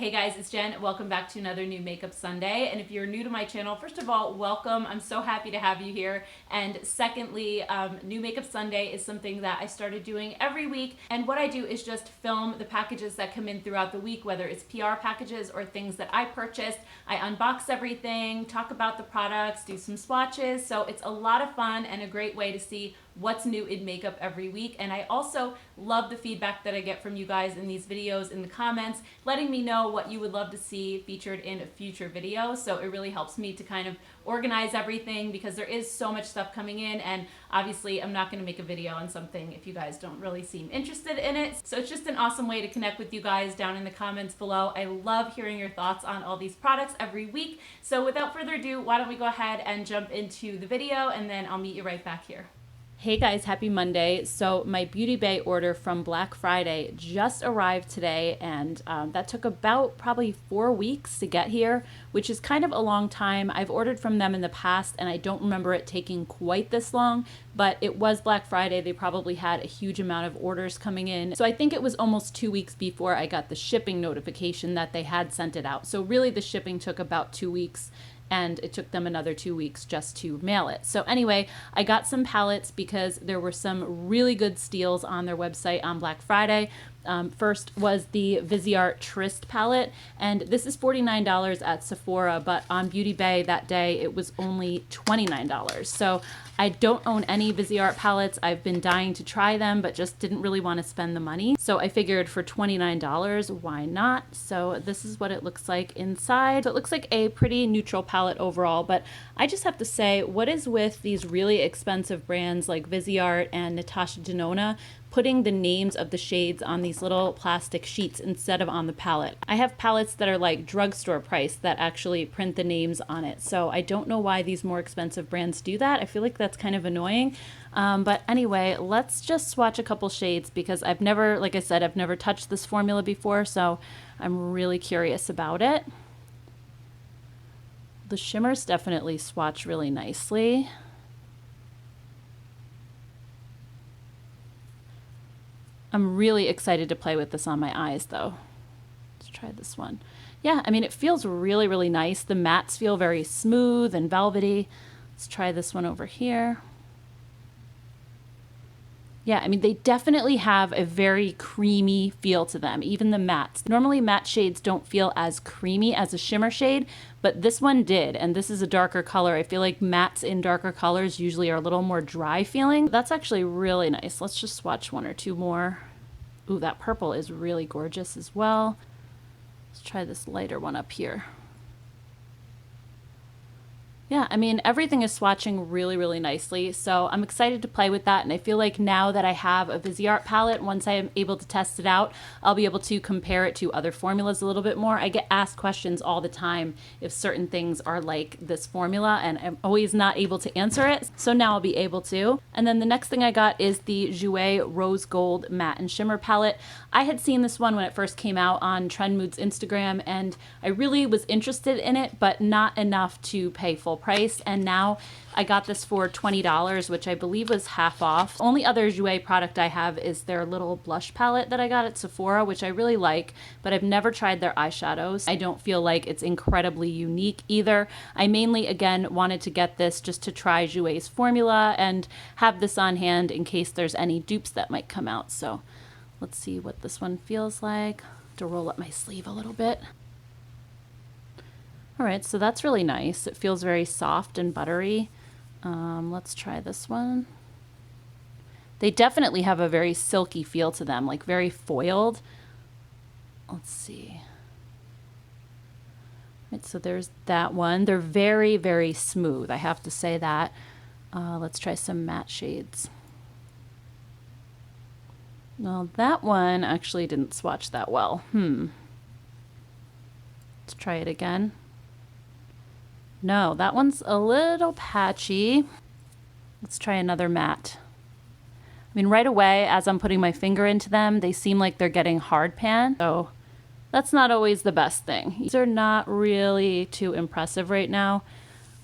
Hey guys, it's Jen. Welcome back to another new Makeup Sunday. And if you're new to my channel, first of all, welcome. I'm so happy to have you here. And secondly, New Makeup Sunday is something that I started doing every week. And what I do is just film the packages that come in throughout the week, whether it's PR packages or things that I purchased. I unbox everything, talk about the products, do some swatches. So it's a lot of fun and a great way to see what's new in makeup every week. And I also love the feedback that I get from you guys in these videos in the comments, letting me know what you would love to see featured in a future video. So it really helps me to kind of organize everything because there is so much stuff coming in, and obviously I'm not going to make a video on something if you guys don't really seem interested in it. So it's just an awesome way to connect with you guys down in the comments below. I love hearing your thoughts on all these products every week. So without further ado, why don't we go ahead and jump into the video, and then I'll meet you right back here. Hey guys, happy Monday. So my Beauty Bay order from Black Friday just arrived today, and that took about probably 4 weeks to get here, which is kind of a long time. I've ordered from them in the past and I don't remember it taking quite this long, but it was Black Friday. They probably had a huge amount of orders coming in. So I think it was almost 2 weeks before I got the shipping notification that they had sent it out. So really the shipping took about 2 weeks, and it took them another 2 weeks just to mail it. So anyway, I got some palettes because there were some really good steals on their website on Black Friday. First was the Viseart Tryst palette, and this is $49 at Sephora, but on Beauty Bay that day it was only $29. So I don't own any Viseart palettes. I've been dying to try them, but just didn't really want to spend the money. So I figured for $29, why not? So this is what it looks like inside. So it looks like a pretty neutral palette overall, but I just have to say, what is with these really expensive brands like Viseart and Natasha Denona putting the names of the shades on these little plastic sheets instead of on the palette? I have palettes that are like drugstore price that actually print the names on it. So I don't know why these more expensive brands do that. I feel like that's kind of annoying. But anyway, let's just swatch a couple shades because I've never, like I said, I've never touched this formula before, so I'm really curious about it. The shimmers definitely swatch really nicely. I'm really excited to play with this on my eyes though. Let's try this one. Yeah, I mean, it feels really, really nice. The mattes feel very smooth and velvety. Let's try this one over here. Yeah, I mean, they definitely have a very creamy feel to them, even the mattes. Normally matte shades don't feel as creamy as a shimmer shade, but this one did, and this is a darker color. I feel like mattes in darker colors usually are a little more dry feeling. That's actually really nice. Let's just swatch one or two more. Ooh, that purple is really gorgeous as well. Let's try this lighter one up here. Yeah, I mean, everything is swatching really, really nicely, so I'm excited to play with that, and I feel like now that I have a Viseart palette, once I am able to test it out, I'll be able to compare it to other formulas a little bit more. I get asked questions all the time if certain things are like this formula, and I'm always not able to answer it, so now I'll be able to. And then the next thing I got is the Zoeva Rose Gold Matte and Shimmer palette. I had seen this one when it first came out on Trend Mood's Instagram, and I really was interested in it, but not enough to pay full price, and now I got this for $20, which I believe was half off. Only other Zoeva product I have is their little blush palette that I got at Sephora, which I really like, but I've never tried their eyeshadows. I don't feel like it's incredibly unique either. I mainly, again, wanted to get this just to try Zoeva's formula and have this on hand in case there's any dupes that might come out. So let's see what this one feels like. To roll up my sleeve a little bit. All right, so that's really nice. It feels very soft and buttery. Let's try this one. They definitely have a very silky feel to them, like very foiled. Let's see. Right, so there's that one. They're very, very smooth, I have to say that. Let's try some matte shades. Well, that one actually didn't swatch that well. Let's try it again. No, that one's a little patchy. Let's try another matte. I mean, right away, as I'm putting my finger into them, they seem like they're getting hard pan. So that's not always the best thing. These are not really too impressive right now.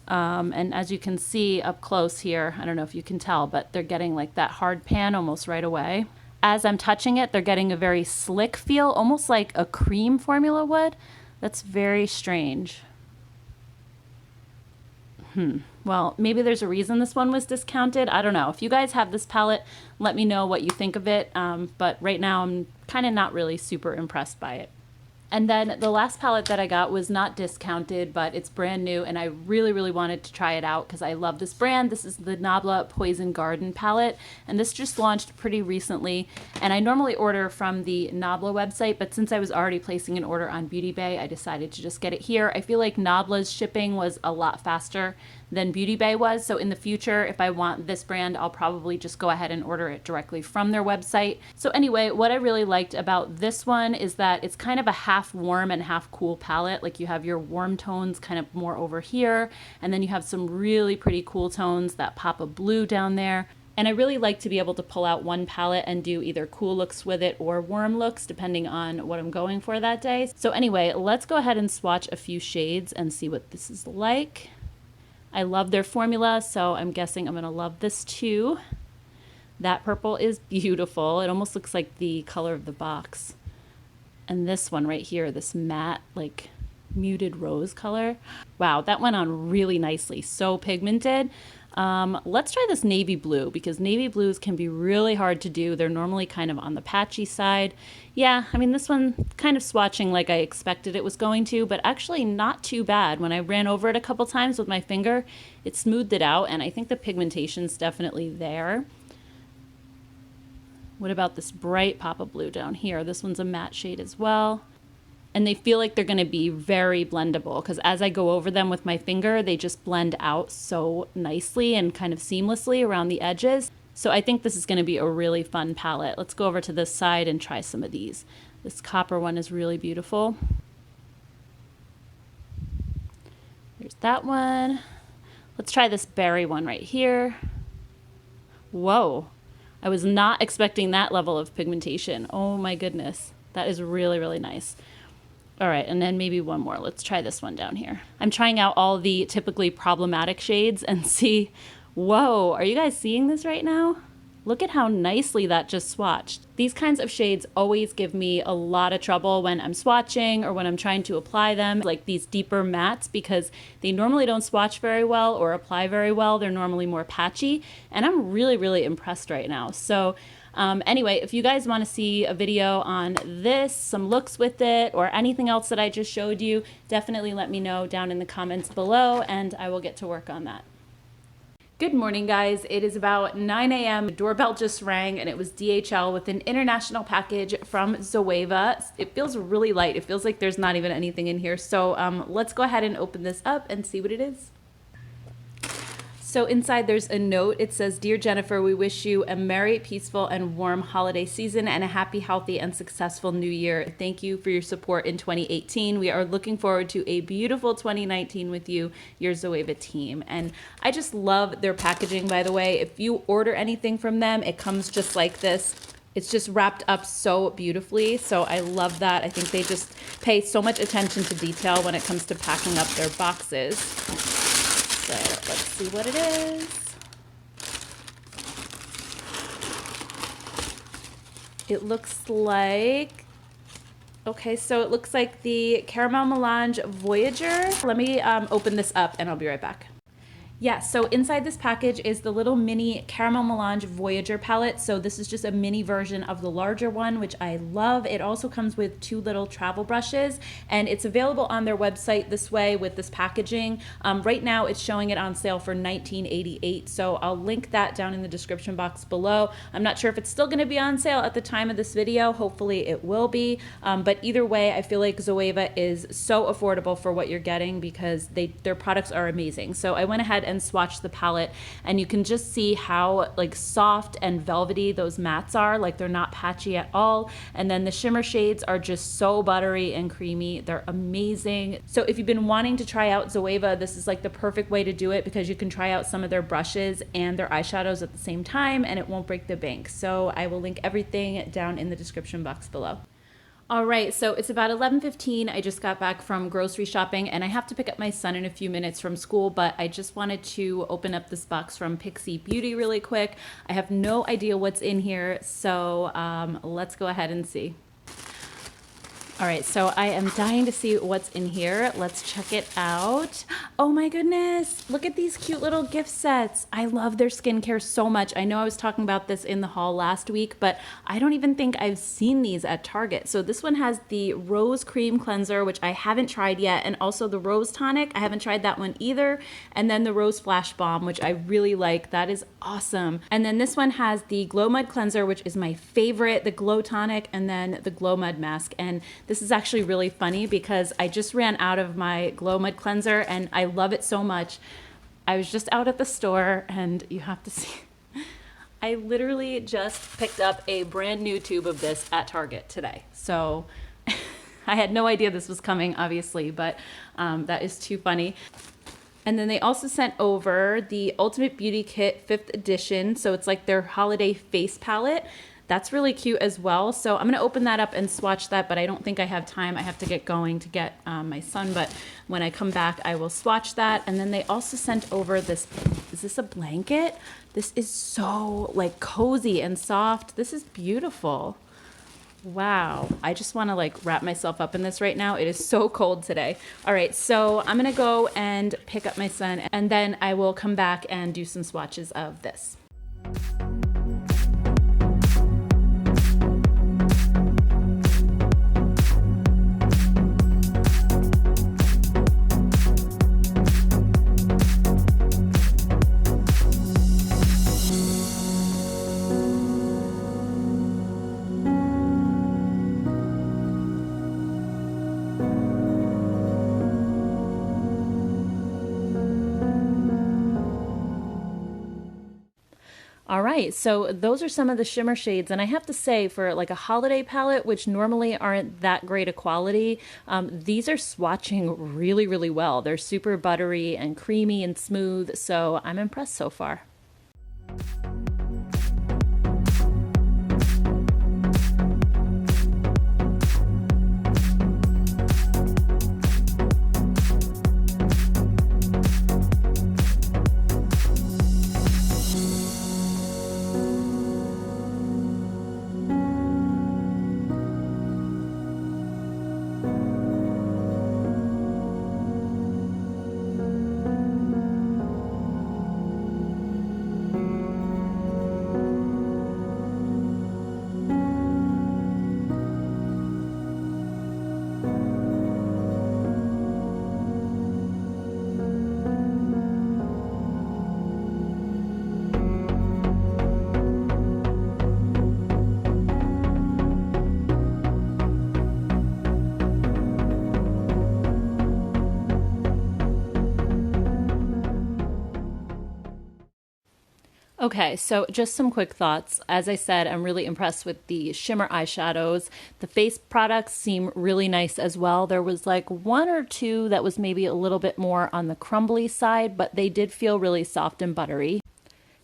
And as you can see up close here, I don't know if you can tell, but they're getting like that hard pan almost right away. as I'm touching it, they're getting a very slick feel, almost like a cream formula would. That's very strange. Well, maybe there's a reason this one was discounted. I don't know. If you guys have this palette, let me know what you think of it. But right now I'm kind of not really super impressed by it. And then the last palette that I got was not discounted, but it's brand new, and I really, really wanted to try it out because I love this brand. This is the Nabla Poison Garden palette, and this just launched pretty recently. And I normally order from the Nabla website, but since I was already placing an order on Beauty Bay, I decided to just get it here. I feel like Nabla's shipping was a lot faster than Beauty Bay was, so in the future, if I want this brand, I'll probably just go ahead and order it directly from their website. So anyway, what I really liked about this one is that it's kind of a half warm and half cool palette. Like you have your warm tones kind of more over here, and then you have some really pretty cool tones that pop a blue down there. And I really like to be able to pull out one palette and do either cool looks with it or warm looks, depending on what I'm going for that day. So anyway, let's go ahead and swatch a few shades and see what this is like. I love their formula, so I'm guessing I'm gonna love this too. That purple is beautiful. It almost looks like the color of the box. And this one right here, this matte, like muted rose color. Wow, that went on really nicely. So pigmented. Let's try this navy blue, because navy blues can be really hard to do. They're normally kind of on the patchy side. Yeah, I mean, this one kind of swatching like I expected it was going to, but actually not too bad. When I ran over it a couple times with my finger, it smoothed it out, and I think the pigmentation's definitely there. What about this bright pop of blue down here? This one's a matte shade as well. And they feel like they're going to be very blendable, because as I go over them with my finger, they just blend out so nicely and kind of seamlessly around the edges. So I think this is going to be a really fun palette. Let's go over to this side and try some of these. This copper one is really beautiful. There's that one. Let's try this berry one right here. Whoa, I was not expecting that level of pigmentation. Oh my goodness, that is really, really nice. All right, and then maybe one more. Let's try this one down here. I'm trying out all the typically problematic shades and see, whoa, are you guys seeing this right now? Look at how nicely that just swatched. These kinds of shades always give me a lot of trouble when I'm swatching or when I'm trying to apply them, like these deeper mattes, because they normally don't swatch very well or apply very well. They're normally more patchy, and I'm really, really impressed right now. So anyway, if you guys want to see a video on this, some looks with it, or anything else that I just showed you, definitely let me know down in the comments below, and I will get to work on that. Good morning, guys. It is about 9 a.m. The doorbell just rang, and it was DHL with an international package from Zoeva. It feels really light. It feels like there's not even anything in here. So let's go ahead and open this up and see what it is. So inside there's a note. It says, "Dear Jennifer, we wish you a merry, peaceful, and warm holiday season and a happy, healthy, and successful new year. Thank you for your support in 2018. We are looking forward to a beautiful 2019 with you, your Zoeva team." And I just love their packaging, by the way. If you order anything from them, it comes just like this. It's just wrapped up so beautifully. So I love that. I think they just pay so much attention to detail when it comes to packing up their boxes. So let's see what it is. It looks like, okay, so it looks like the Caramel Melange Voyager. Let me open this up and I'll be right back. Yeah, so inside this package is the little mini Caramel Melange Voyager palette. So this is just a mini version of the larger one, which I love. It also comes with 2 little travel brushes, and it's available on their website this way with this packaging. Right now it's showing it on sale for $19.88, so I'll link that down in the description box below. I'm not sure if it's still gonna be on sale at the time of this video. Hopefully it will be, but either way, I feel like Zoeva is so affordable for what you're getting because their products are amazing. So I went ahead and swatch the palette, and you can just see how like soft and velvety those mattes are. Like they're not patchy at all, and then the shimmer shades are just so buttery and creamy. They're amazing. So if you've been wanting to try out Zoeva, this is like the perfect way to do it, because you can try out some of their brushes and their eyeshadows at the same time, and it won't break the bank. So I will link everything down in the description box below. All right, so it's about 11:15. I just got back from grocery shopping and I have to pick up my son in a few minutes from school, but I just wanted to open up this box from Pixi Beauty really quick. I have no idea what's in here, so let's go ahead and see. All right, so I am dying to see what's in here. Let's check it out. Oh my goodness, look at these cute little gift sets. I love their skincare so much. I know I was talking about this in the haul last week, but I don't even think I've seen these at Target. So this one has the Rose Cream Cleanser, which I haven't tried yet, and also the Rose Tonic. I haven't tried that one either. And then the Rose Flash Balm, which I really like. That is awesome. And then this one has the Glow Mud Cleanser, which is my favorite, the Glow Tonic, and then the Glow Mud Mask. And this is actually really funny because I just ran out of my Glow Mud Cleanser and I love it so much. I was just out at the store and you have to see, I literally just picked up a brand new tube of this at Target today. So I had no idea this was coming, obviously, but that is too funny. And then they also sent over the Ultimate Beauty Kit 5th edition. So it's like their holiday face palette. That's really cute as well. So I'm going to open that up and swatch that, but I don't think I have time. I have to get going to get my son, but when I come back, I will swatch that. And then they also sent over this, is this a blanket? This is so like cozy and soft. This is beautiful. Wow. I just want to like wrap myself up in this right now. It is so cold today. All right. So I'm going to go and pick up my son and then I will come back and do some swatches of this. All right, so those are some of the shimmer shades, and I have to say for like a holiday palette, which normally aren't that great a quality, these are swatching really, really well. They're super buttery and creamy and smooth, so I'm impressed so far. Okay, so just some quick thoughts. As I said, I'm really impressed with the shimmer eyeshadows. The face products seem really nice as well. There was like one or two that was maybe a little bit more on the crumbly side, but they did feel really soft and buttery.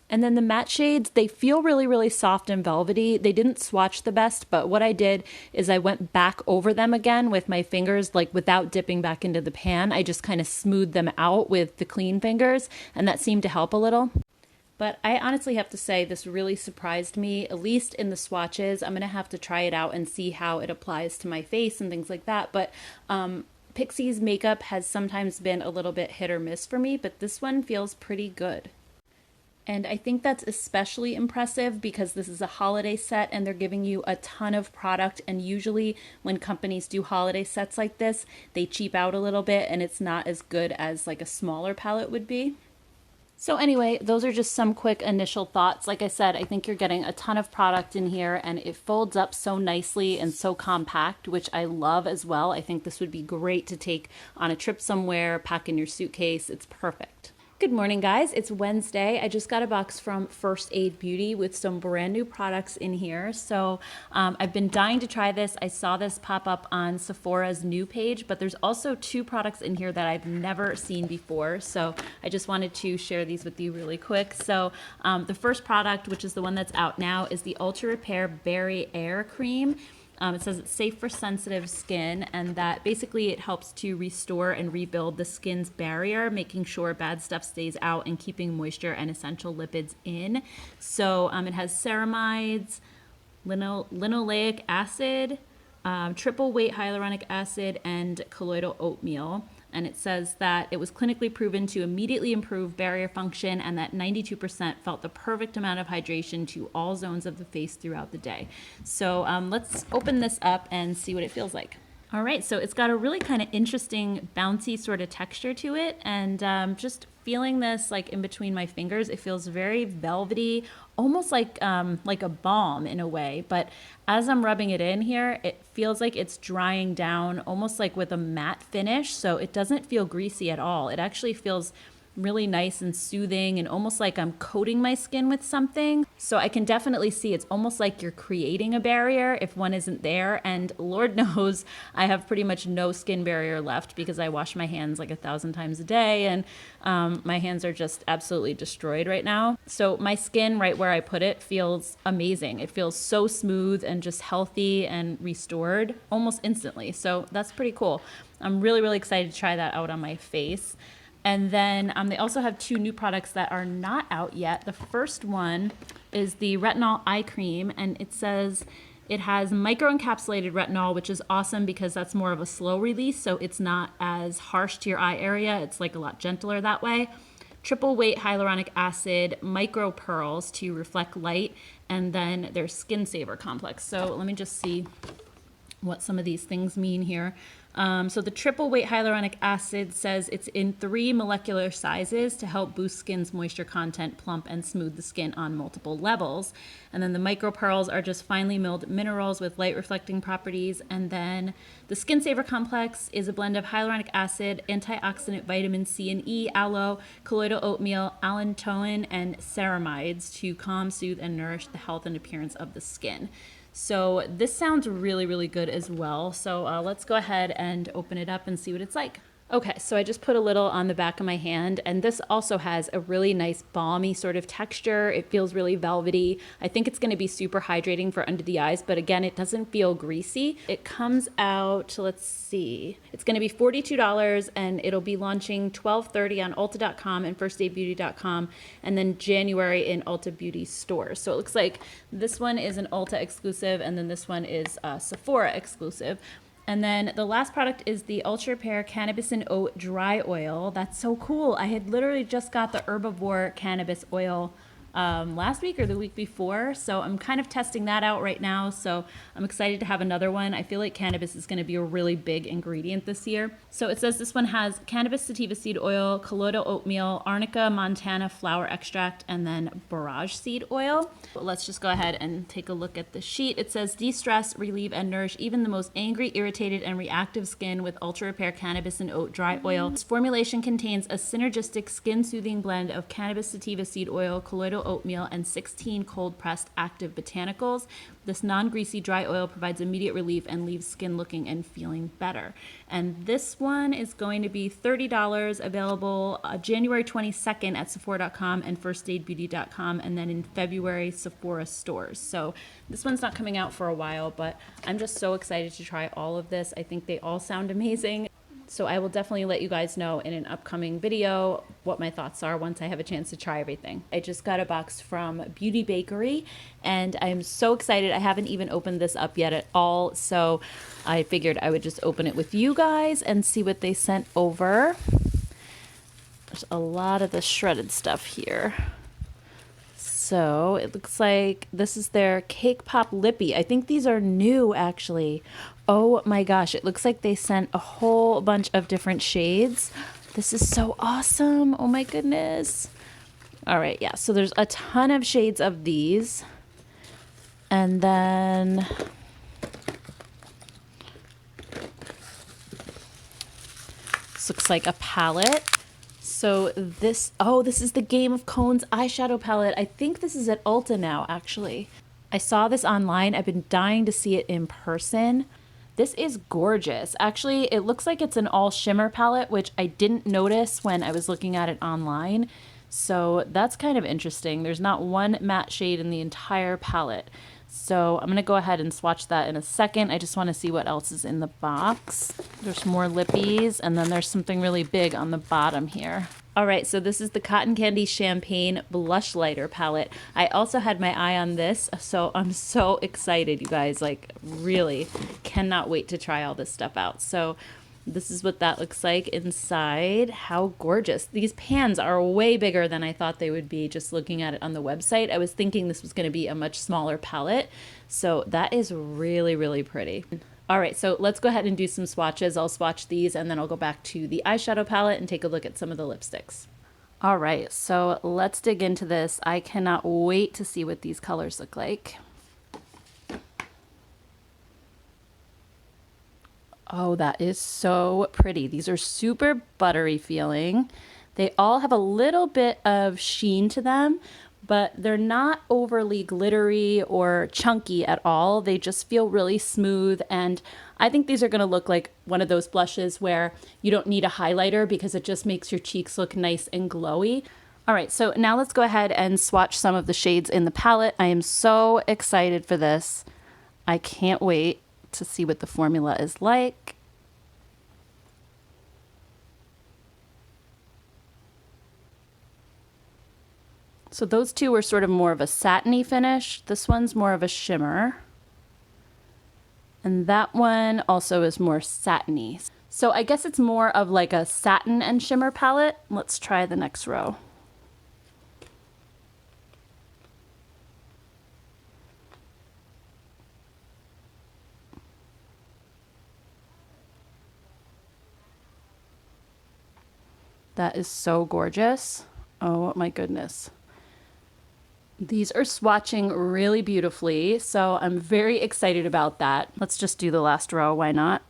And then the matte shades, they feel really, really soft and velvety. They didn't swatch the best, but what I did is I went back over them again with my fingers, like without dipping back into the pan. I just kind of smoothed them out with the clean fingers, and that seemed to help a little. But I honestly have to say this really surprised me, at least in the swatches. I'm going to have to try it out and see how it applies to my face and things like that. But Pixi's makeup has sometimes been a little bit hit or miss for me, but this one feels pretty good. And I think that's especially impressive because this is a holiday set and they're giving you a ton of product. And usually when companies do holiday sets like this, they cheap out a little bit and it's not as good as like a smaller palette would be. So anyway, those are just some quick initial thoughts. Like I said, I think you're getting a ton of product in here and it folds up so nicely and so compact, which I love as well. I think this would be great to take on a trip somewhere, pack in your suitcase. It's perfect. Good morning, guys. It's Wednesday. I just got a box from First Aid Beauty with some brand new products in here. So I've been dying to try this. I saw this pop up on Sephora's new page, but there's also two products in here that I've never seen before. So I just wanted to share these with you really quick. So the first product, which is the one that's out now, is the Ultra Repair Berry Air Cream. It says it's safe for sensitive skin, and that basically it helps to restore and rebuild the skin's barrier, making sure bad stuff stays out and keeping moisture and essential lipids in. So it has ceramides, linoleic acid, triple weight hyaluronic acid, and colloidal oatmeal. And it says that it was clinically proven to immediately improve barrier function and that 92% felt the perfect amount of hydration to all zones of the face throughout the day. So let's open this up and see what it feels like. All right, so it's got a really kind of interesting bouncy sort of texture to it, and just feeling this like in between my fingers, it feels very velvety, almost like a balm in a way. But as I'm rubbing it in here, it feels like it's drying down almost like with a matte finish, so it doesn't feel greasy at all. It actually feels really nice and soothing and almost like I'm coating my skin with something. So I can definitely see it's almost like you're creating a barrier if one isn't there. And Lord knows I have pretty much no skin barrier left because I wash my hands like 1,000 times a day, and my hands are just absolutely destroyed right now. So my skin right where I put it feels amazing. It feels so smooth and just healthy and restored almost instantly. So that's pretty cool. I'm really, really excited to try that out on my face. And then they also have 2 new products that are not out yet. The first one is the retinol eye cream, and it says it has microencapsulated retinol, which is awesome because that's more of a slow release, so it's not as harsh to your eye area. It's like a lot gentler that way. Triple weight hyaluronic acid, micro pearls to reflect light, and then their skin saver complex. So let me just see what some of these things mean here. So the triple weight hyaluronic acid says it's in 3 molecular sizes to help boost skin's moisture content, plump and smooth the skin on multiple levels. And then the micro pearls are just finely milled minerals with light reflecting properties. And then the skin saver complex is a blend of hyaluronic acid, antioxidant vitamin C and E, aloe, colloidal oatmeal, allantoin, and ceramides to calm, soothe, and nourish the health and appearance of the skin. So this sounds really, really good as well. So let's go ahead and open it up and see what it's like. Okay, so I just put a little on the back of my hand, and this also has a really nice balmy sort of texture. It feels really velvety. I think it's gonna be super hydrating for under the eyes, but again, it doesn't feel greasy. It comes out, let's see, it's gonna be $42, and it'll be launching 12/30 on Ulta.com and firstaidbeauty.com, and then January in Ulta Beauty stores. So it looks like this one is an Ulta exclusive, and then this one is Sephora exclusive. And then the last product is the Ultra Repair Cannabis and Oat Dry Oil. That's so cool. I had literally just got the Herbivore Cannabis Oil last week or the week before. So I'm kind of testing that out right now. So I'm excited to have another one. I feel like cannabis is going to be a really big ingredient this year. So it says this one has cannabis sativa seed oil, colloidal oatmeal, arnica montana flower extract, and then borage seed oil. Let's just go ahead and take a look at the sheet. It says de-stress, relieve, and nourish even the most angry, irritated, and reactive skin with Ultra Repair Cannabis and Oat Dry Oil. This formulation contains a synergistic skin-soothing blend of cannabis sativa seed oil, colloidal oatmeal, and 16 cold-pressed active botanicals. This non-greasy dry oil provides immediate relief and leaves skin looking and feeling better. And this one is going to be $30, available January 22nd at Sephora.com and firstaidbeauty.com, and then in February, Sephora stores. So this one's not coming out for a while, but I'm just so excited to try all of this. I think they all sound amazing. So I will definitely let you guys know in an upcoming video what my thoughts are once I have a chance to try everything. I just got a box from Beauty Bakerie, and I'm so excited. I haven't even opened this up yet at all, so I figured I would just open it with you guys and see what they sent over. There's a lot of the shredded stuff here. So it looks like this is their Cake Pop Lippy. I think these are new, actually. Oh my gosh, it looks like they sent a whole bunch of different shades. This is so awesome. Oh my goodness. All right, yeah, so there's a ton of shades of these. And then this looks like a palette. So this is the Game of Cones eyeshadow palette. I think this is at Ulta now, actually. I saw this online. I've been dying to see it in person. This is gorgeous. Actually, it looks like it's an all shimmer palette, which I didn't notice when I was looking at it online. So that's kind of interesting. There's not one matte shade in the entire palette. So I'm going to go ahead and swatch that in a second. I just want to see what else is in the box. There's more lippies, and then there's something really big on the bottom here. All right, so this is the Cotton Candy Champagne Blush Lighter palette. I also had my eye on this, so I'm so excited, you guys. Like, really cannot wait to try all this stuff out. So this is what that looks like inside. How gorgeous. These pans are way bigger than I thought they would be just looking at it on the website. I was thinking this was going to be a much smaller palette. So that is really, really pretty. All right, so let's go ahead and do some swatches. I'll swatch these and then I'll go back to the eyeshadow palette and take a look at some of the lipsticks. All right, so let's dig into this. I cannot wait to see what these colors look like. Oh, that is so pretty. These are super buttery feeling. They all have a little bit of sheen to them, but they're not overly glittery or chunky at all. They just feel really smooth, and I think these are going to look like one of those blushes where you don't need a highlighter because it just makes your cheeks look nice and glowy. All right, so now let's go ahead and swatch some of the shades in the palette. I am so excited for this. I can't wait to see what the formula is like. So those two are sort of more of a satiny finish. This one's more of a shimmer. And that one also is more satiny. So I guess it's more of like a satin and shimmer palette. Let's try the next row. That is so gorgeous. Oh my goodness. These are swatching really beautifully, so I'm very excited about that. Let's just do the last row, why not?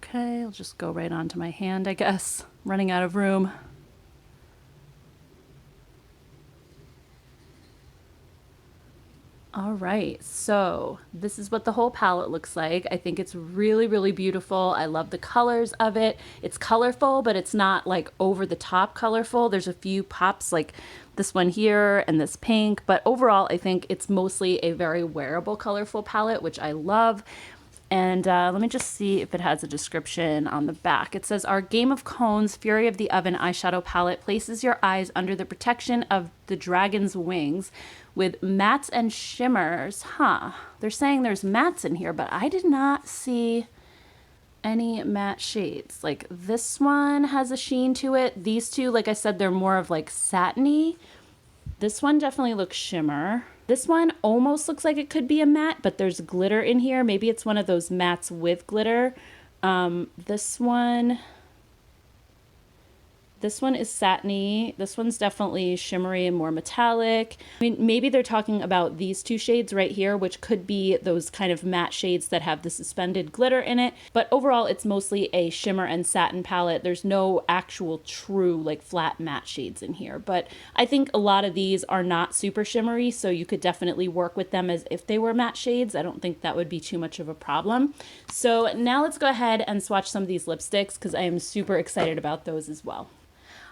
Okay, I'll just go right onto my hand, I guess. Running out of room. All right, so this is what the whole palette looks like. I think it's really, really beautiful. I love the colors of it. It's colorful, but it's not like over the top colorful. There's a few pops like this one here and this pink, but overall I think it's mostly a very wearable, colorful palette, which I love. And let me just see if it has a description on the back. It says, our Game of Cones Fury of the Oven eyeshadow palette places your eyes under the protection of the dragon's wings with mattes and shimmers. Huh. They're saying there's mattes in here, but I did not see any matte shades. Like this one has a sheen to it. These two, like I said, they're more of like satiny. This one definitely looks shimmer. This one almost looks like it could be a matte, but there's glitter in here. Maybe it's one of those mattes with glitter. This one is satiny. This one's definitely shimmery and more metallic. I mean, maybe they're talking about these two shades right here, which could be those kind of matte shades that have the suspended glitter in it. But overall, it's mostly a shimmer and satin palette. There's no actual true like flat matte shades in here. But I think a lot of these are not super shimmery, so you could definitely work with them as if they were matte shades. I don't think that would be too much of a problem. So now let's go ahead and swatch some of these lipsticks because I am super excited about those as well.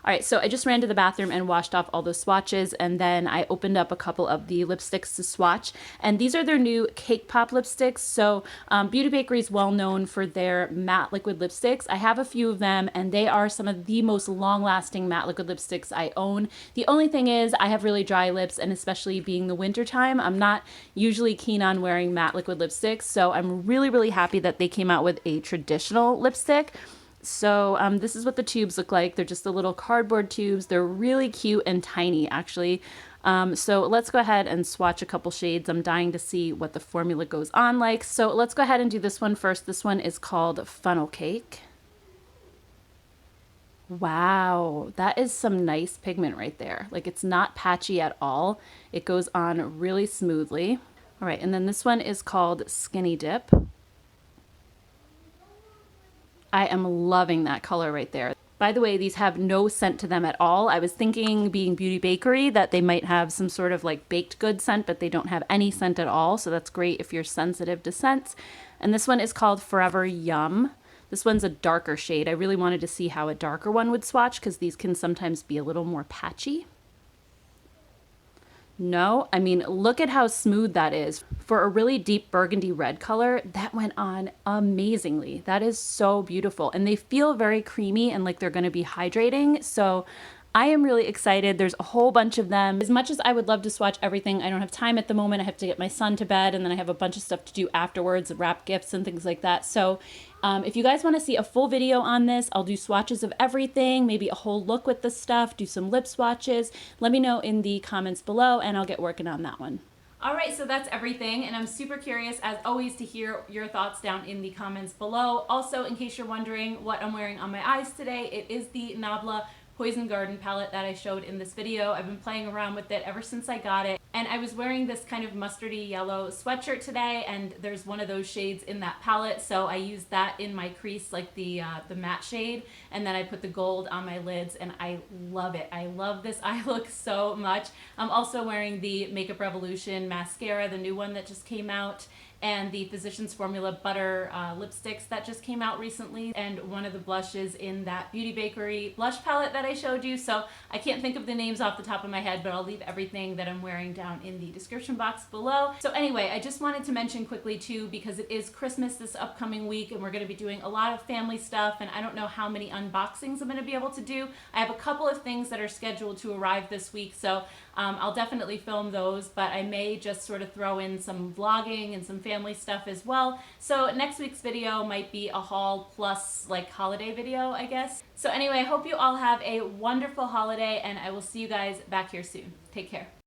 All right, so I just ran to the bathroom and washed off all those swatches, and then I opened up a couple of the lipsticks to swatch, and these are their new Cake Pop lipsticks. So Beauty Bakerie is well known for their matte liquid lipsticks. I have a few of them, and they are some of the most long-lasting matte liquid lipsticks I own. The only thing is I have really dry lips, and especially being the winter time, I'm not usually keen on wearing matte liquid lipsticks, so I'm really, really happy that they came out with a traditional lipstick. So this is what the tubes look like. They're just the little cardboard tubes. They're really cute and tiny, actually. So let's go ahead and swatch a couple shades. I'm dying to see what the formula goes on like. So let's go ahead and do this one first. This one is called Funnel Cake. Wow, that is some nice pigment right there. Like it's not patchy at all. It goes on really smoothly. All right, and then this one is called Skinny Dip. I am loving that color right there. By the way, these have no scent to them at all. I was thinking, being Beauty Bakerie, that they might have some sort of like baked good scent, but they don't have any scent at all. So that's great if you're sensitive to scents. And this one is called Forever Yum. This one's a darker shade. I really wanted to see how a darker one would swatch because these can sometimes be a little more patchy. No, I mean, look at how smooth that is. For a really deep burgundy red color, that went on amazingly. That is so beautiful. And they feel very creamy and like they're going to be hydrating. So I am really excited. There's a whole bunch of them. As much as I would love to swatch everything, I don't have time at the moment. I have to get my son to bed, and then I have a bunch of stuff to do afterwards, wrap gifts and things like that. So if you guys want to see a full video on this, I'll do swatches of everything, maybe a whole look with the stuff, do some lip swatches. Let me know in the comments below, and I'll get working on that one. All right, so that's everything, and I'm super curious, as always, to hear your thoughts down in the comments below. Also, in case you're wondering what I'm wearing on my eyes today, it is the Nabla Poison Garden palette that I showed in this video. I've been playing around with it ever since I got it, and I was wearing this kind of mustardy yellow sweatshirt today, and there's one of those shades in that palette, so I used that in my crease, like the matte shade, and then I put the gold on my lids, and I love it. I love this eye look so much. I'm also wearing the Makeup Revolution mascara, the new one that just came out, and the Physicians Formula Butter lipsticks that just came out recently, and one of the blushes in that Beauty Bakerie blush palette that I showed you. So I can't think of the names off the top of my head, but I'll leave everything that I'm wearing down in the description box below. So anyway, I just wanted to mention quickly too, because it is Christmas this upcoming week, and we're going to be doing a lot of family stuff, and I don't know how many unboxings I'm going to be able to do. I have a couple of things that are scheduled to arrive this week, so I'll definitely film those, but I may just sort of throw in some vlogging and some family stuff as well. So next week's video might be a haul plus like holiday video, I guess. So anyway, I hope you all have a wonderful holiday, and I will see you guys back here soon. Take care.